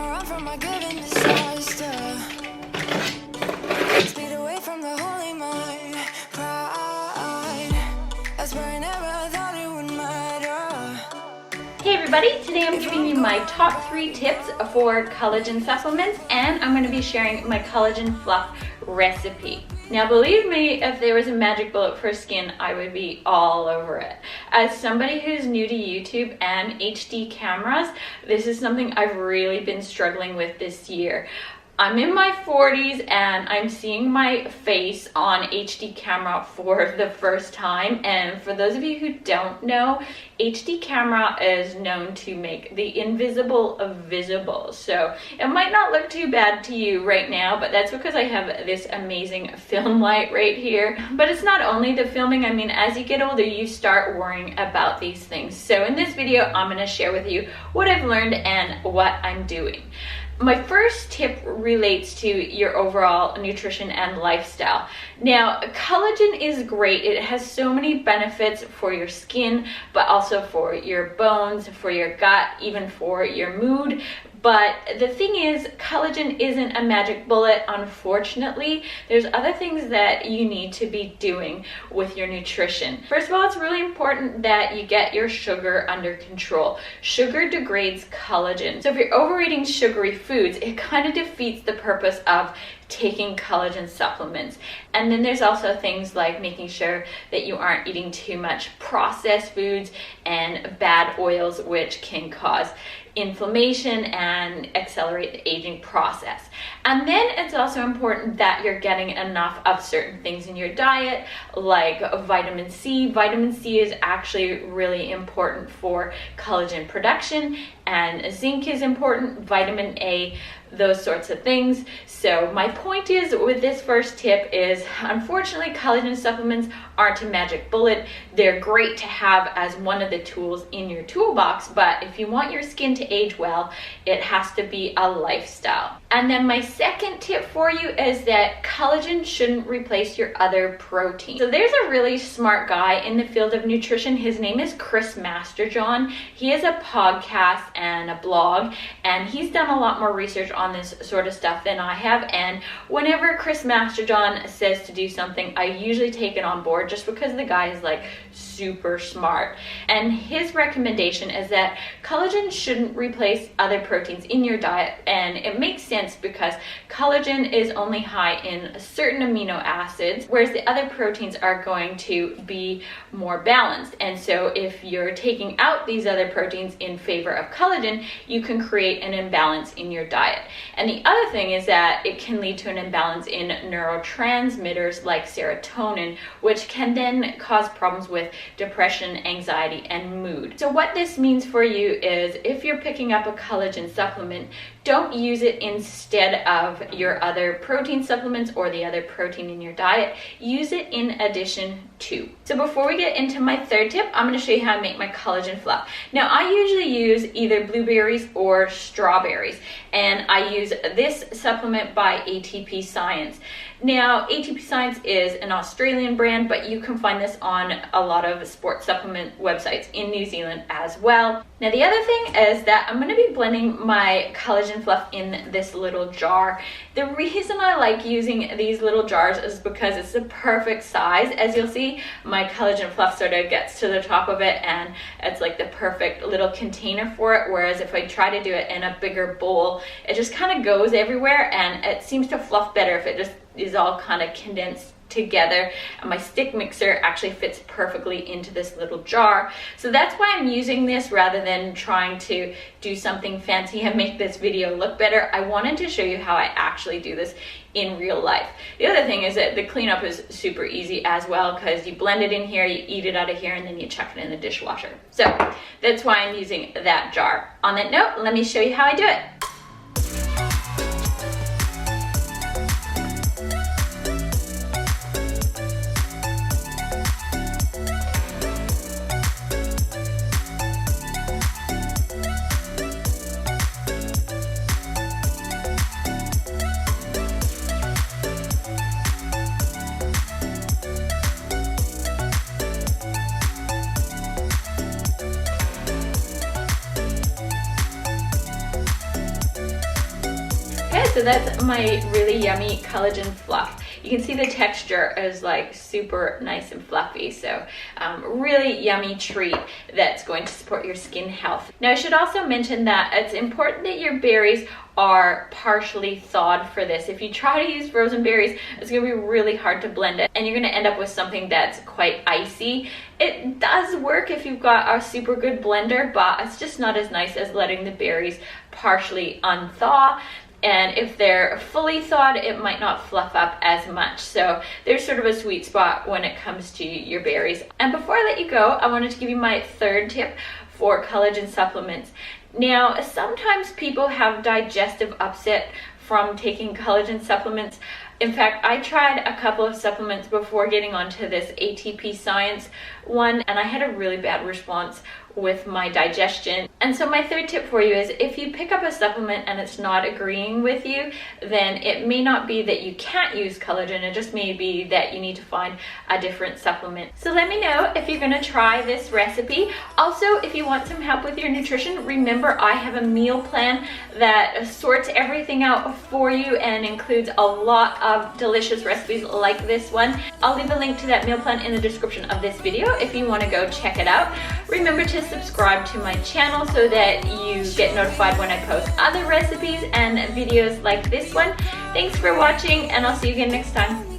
run from my given disaster. Speed away from the holy mind. Pride. That's where I never thought it would matter. Hey everybody, today I'm giving you my top 3 tips for collagen supplements, and I'm going to be sharing my Collagen Fluff Recipe. Now believe me, if there was a magic bullet for skin, I would be all over it. As somebody who's new to YouTube and HD cameras, this is something I've really been struggling with this year. I'm in my 40s and I'm seeing my face on HD camera for the first time. And for those of you who don't know, HD camera is known to make the invisible visible. So it might not look too bad to you right now, but that's because I have this amazing film light right here. But it's not only the filming. I mean, as you get older, you start worrying about these things. So in this video, I'm going to share with you what I've learned and what I'm doing. My first tip relates to your overall nutrition and lifestyle. Now, collagen is great. It has so many benefits for your skin, but also for your bones, for your gut, even for your mood. But the thing is, collagen isn't a magic bullet, unfortunately. There's other things that you need to be doing with your nutrition. First of all, it's really important that you get your sugar under control. Sugar degrades collagen. So if you're overeating sugary foods, it kind of defeats the purpose of taking collagen supplements. And then there's also things like making sure that you aren't eating too much processed foods and bad oils, which can cause inflammation and accelerate the aging process. And then it's also important that you're getting enough of certain things in your diet, like vitamin C. Vitamin C is actually really important for collagen production, and zinc is important, vitamin A, those sorts of things. So my point is with this first tip is, unfortunately, collagen supplements aren't a magic bullet. They're great to have as one of the tools in your toolbox, but if you want your skin to age well, it has to be a lifestyle. And then my second tip for you is that collagen shouldn't replace your other protein. So there's a really smart guy in the field of nutrition. His name is Chris Masterjohn. He has a podcast and a blog, and he's done a lot more research on this sort of stuff than I have. And whenever Chris Masterjohn says to do something, I usually take it on board just because the guy is like super smart. And his recommendation is that collagen shouldn't replace other proteins in your diet. And it makes sense because collagen is only high in certain amino acids, whereas the other proteins are going to be more balanced. And so if you're taking out these other proteins in favor of collagen, you can create an imbalance in your diet. And the other thing is that it can lead to an imbalance in neurotransmitters like serotonin, which can then cause problems with depression, anxiety, and mood. So what this means for you is, if you're picking up a collagen supplement, don't use it instead of your other protein supplements or the other protein in your diet. Use it in addition to. So before we get into my third tip, I'm going to show you how I make my collagen fluff. Now, I usually use either blueberries or strawberries, and I use this supplement by ATP Science. Now, ATP Science is an Australian brand, but you can find this on a lot of sports supplement websites in New Zealand as well. Now, the other thing is that I'm going to be blending my collagen fluff in this little jar. The reason I like using these little jars is because it's the perfect size. As you'll see, my collagen fluff sort of gets to the top of it, and it's like the perfect little container for it. Whereas if I try to do it in a bigger bowl, it just kind of goes everywhere, and it seems to fluff better if it just is all kind of condensed together. And my stick mixer actually fits perfectly into this little jar. So that's why I'm using this rather than trying to do something fancy and make this video look better. I wanted to show you how I actually do this in real life. The other thing is that the cleanup is super easy as well, because you blend it in here, you eat it out of here, and then you chuck it in the dishwasher. So that's why I'm using that jar. On that note, let me show you how I do it. So that's my really yummy collagen fluff. You can see the texture is like super nice and fluffy. So really yummy treat that's going to support your skin health. Now I should also mention that it's important that your berries are partially thawed for this. If you try to use frozen berries, it's going to be really hard to blend it and you're going to end up with something that's quite icy. It does work if you've got a super good blender, but it's just not as nice as letting the berries partially unthaw. And if they're fully thawed, it might not fluff up as much. So there's sort of a sweet spot when it comes to your berries. And before I let you go, I wanted to give you my third tip for collagen supplements. Now, sometimes people have digestive upset from taking collagen supplements. In fact, I tried a couple of supplements before getting onto this ATP Science one, and I had a really bad response with my digestion. And so my third tip for you is if you pick up a supplement and it's not agreeing with you, then it may not be that you can't use collagen, it just may be that you need to find a different supplement. So let me know if you're gonna try this recipe. Also, if you want some help with your nutrition, remember I have a meal plan that sorts everything out for you and includes a lot of delicious recipes like this one. I'll leave a link to that meal plan in the description of this video if you want to go check it out. Remember to subscribe to my channel so that you get notified when I post other recipes and videos like this one. Thanks for watching, and I'll see you again next time.